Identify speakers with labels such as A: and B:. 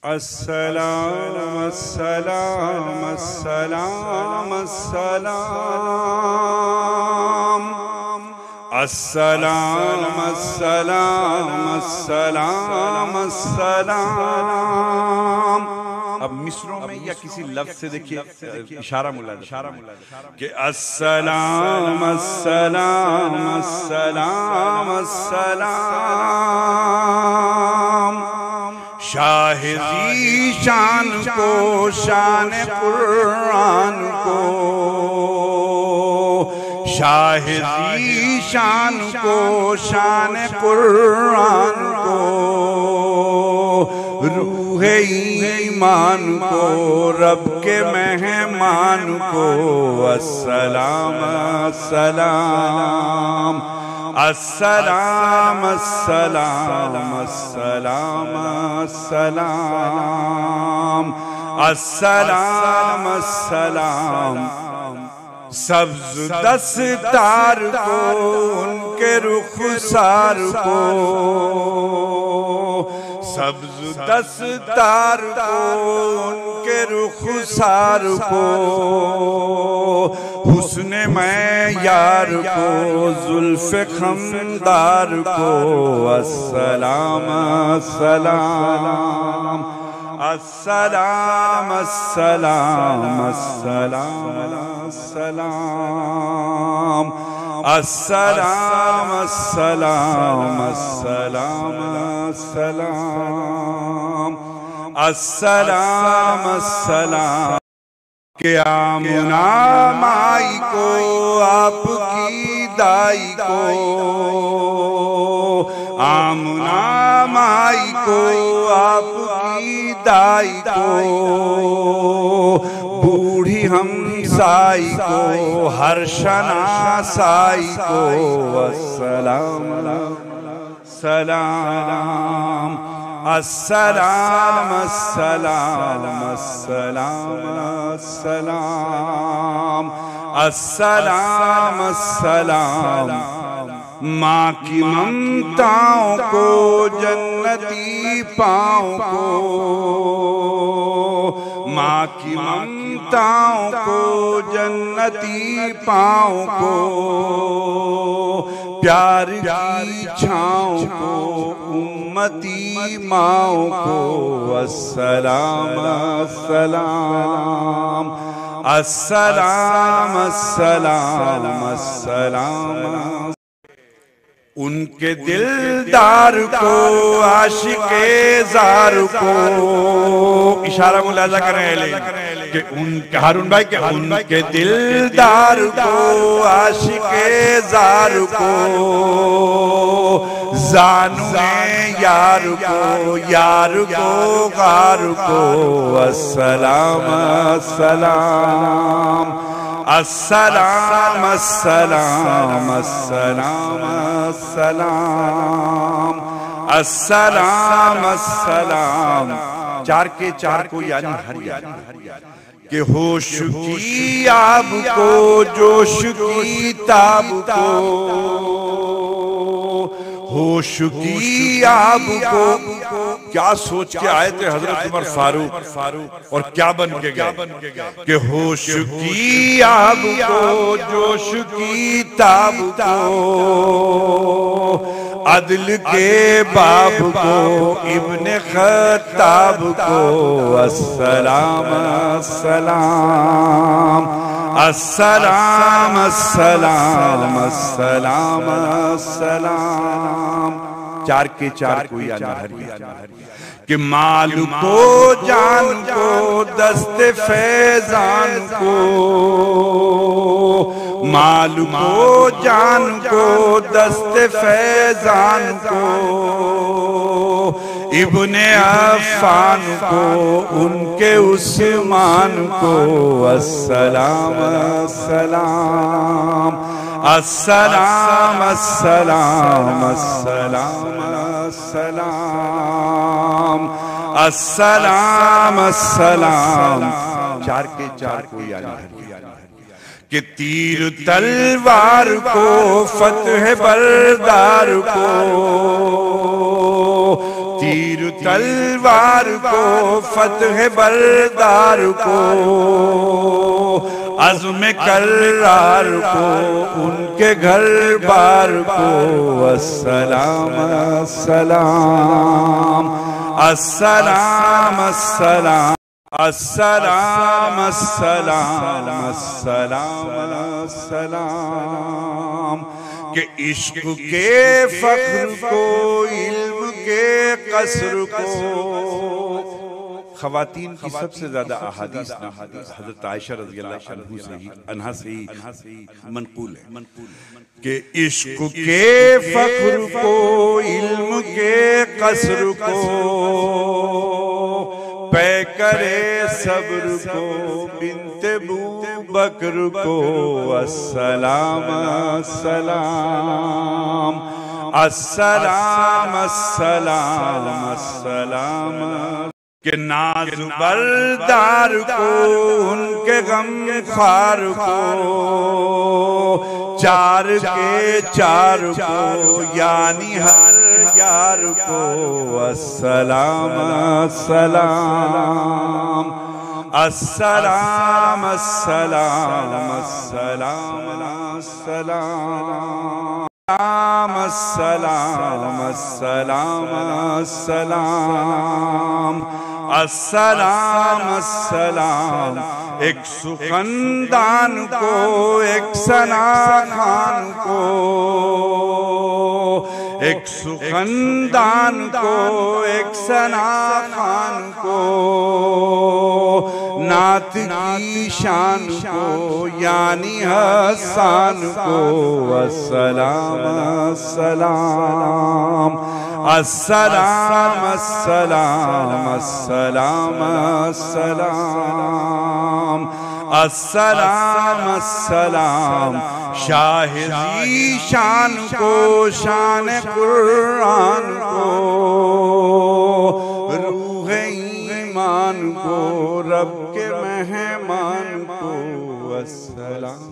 A: अस्सलाम अस्सलाम अस्सलाम अस्सलाम अस्सलाम अस्सलाम अस्सलाम अस्सलाम। अब मिसरों में या किसी लफ्ज से देखिए इशारा मुला कि अस्सलाम अस्सलाम अस्सलाम अस्सलाम। शाहिदी शान को शान कुरान को, शाहिदी शान को शान कुरान को, रूहे ईमान को रब के मेहमान को। अस्सलाम अस्सलाम अस्सलाम अस्सलाम अस्सलाम अस्सलाम अस्सलाम अस्सलाम। सब्ज दस्तार को उनके रुखसार को, सब्ज दस्तार को उनके रुखसार को, हुस्न मैं यार को जुल्फ़े खमदार को। अस्सलाम अस्सलाम अस्सलाम अस्सलाम अस्सलाम अस्सलाम अस्सलाम अस्सलाम अस्सलाम अस्सलाम अस्सलाम। के आमुना माई को आपकी दाई को, आमुना माई को आपकी दाई को, बूढ़ी हमसाई को हर शनासाई को। अस्सलाम सलाम अस्सलाम अस्सलाम अस्सलाम अस्सलाम अस्सलाम। माँ की ममताओं को जन्नती पाँव को, माँ की ममताओं को जन्नती पाँव को, प्यार की छाँव को उम्मती माँव को। अस्सलाम अस्सलाम अस्सलाम अस्सलाम अस्सलाम। उनके दिलदार को आशिके जार को, इशारा मुलाजा करें कि उनके हारून भाई के उनके दिलदार को आशिके जार को, जानुए यार को यार को गार को। अस्सलाम अस्सलाम अस्सलाम अस्सलाम अस्सलाम अस्सलाम अस्सलाम अस्सलाम। चार के चार को यानी हर के होश की आब को जोश की ताब को, होश की आब को। क्या सोच के आए थे हजरत उमर फारूक और क्या बन के गए कि होश की आब को जोश की ताब को, अदल के बाब को इब्ने खत्ताब को। अस्सलाम अस्सलाम अस्सलाम अस्सलाम अस्सलाम अस्सलाम। चार के चार को यानी कि माल को जान को दस्ते फैजान को, माल को जान को दस्ते फैजान को, इब्ने अफ़ान को उनके उस्मान को। अस्सलाम अस्सलाम अस्सलाम अस्सलाम अस्सलाम अस्सलाम अस्सलाम अस्सलाम। चार के चार को यानी कि तीर तलवार को फतह बरदार को, तीर तलवार को, फतह बरदार को, अज़्म कर्रार को, उनके घर बार को अस्सलाम अस्सलाम अस्सलाम अस्सलाम अस्सलाम अस्सलाम अस्सलाम अस्सलाम के इश्क के फख्र को, इल्म के कसर को। ख़वातीन की सबसे ज्यादा अहादीस हज़रत आयशा रज़ियल्लाहु अन्हा से ही मनक़ूल है कि इश्क के फख्र को, इल्म के कसर को, पे करे सब्र को, बिन्ते बू बकर को अस्सलाम अस्सलाम अस्सलाम अस्सलाम अस्सलाम के नाज बरदार को, उनके गम खार को, चार के चार को, यानी हर यार को अस्सलाम अस्सलाम अस्सलाम अस्सलाम अस्सलाम अस्सलाम अस्सलाम अस्सलाम अस्सलाम अस्सलाम अस्सलाम। एक सुखनदान को, एक सना खान को, एक सुखनदान को, एक सना खान को, नात की शान को, यानी हसन को अस्सलाम अस्सलाम अस्सलाम अस्सलाम अस्सलाम अस्सलाम अस्सलाम अस्सलाम। शाहिदी शान को, शान कुरान को, रूह ईमान को, रब के मेहमान को अस्सलाम।